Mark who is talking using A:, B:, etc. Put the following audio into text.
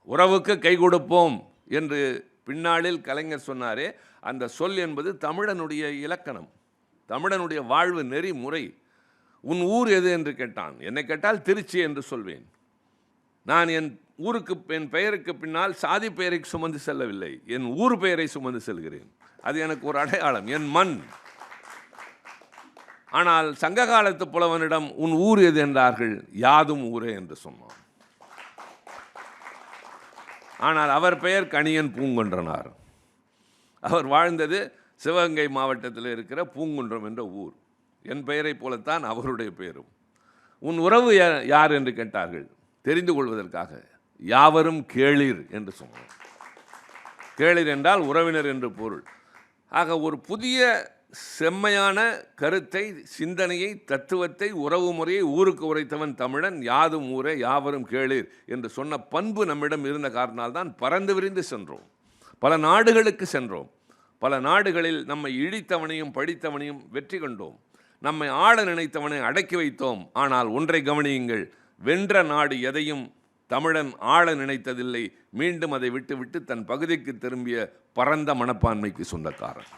A: உறவுக்கு கை கொடுப்போம் என்று பின்னாளில் கலைஞர் சொன்னாரே, அந்த சொல் என்பது தமிழனுடைய இலக்கணம், தமிழனுடைய வாழ்வு நெறிமுறை. உன் ஊர் எது என்று கேட்டான். என்னை கேட்டால் திருச்சி என்று சொல்வேன். நான் என் ஊருக்கு, என் பெயருக்கு பின்னால் சாதி பெயரை சுமந்து செல்லவில்லை, என் ஊர் பெயரை சுமந்து செல்கிறேன். அது எனக்கு ஒரு அடையாளம், என் மண். ஆனால் சங்க காலத்து புலவனிடம் உன் ஊர் எது என்றார்கள், யாதும் ஊரே என்று சொன்னான். ஆனால் அவர் பெயர் கணியன் பூங்குன்றனார். அவர் வாழ்ந்தது சிவகங்கை மாவட்டத்தில் இருக்கிற பூங்குன்றம் என்ற ஊர். என் பெயரை போலத்தான் அவருடைய பெயரும். உன் உறவு யார் என்று கேட்டார்கள். தெரிந்து கொள்வதற்காக யாவரும் கேளிர் என்று சொன்னார். கேளிர் என்றால் உறவினர் என்று பொருள். ஆக ஒரு புதிய செம்மையான கருத்தை, சிந்தனையை, தத்துவத்தை, உறவு முறையை ஊருக்கு உரைத்தவன் தமிழன். யாதும் ஊரே யாவரும் கேளிர் என்று சொன்ன பண்பு நம்மிடம் இருந்த காரணத்தால்தான் பறந்து விரிந்து சென்றோம், பல நாடுகளுக்கு சென்றோம். பல நாடுகளில் நம்மை இழித்தவனையும் படித்தவனையும் வெற்றி கண்டோம், நம்மை ஆள நினைத்தவனை அடக்கி வைத்தோம். ஆனால் ஒன்றை கவனியுங்கள், வென்ற நாடு எதையும் தமிழன் ஆள நினைத்ததில்லை. மீண்டும் அதை விட்டுவிட்டு தன் பகுதிக்கு திரும்பிய பரந்த மனப்பான்மைக்கு சொந்தக்காரன்.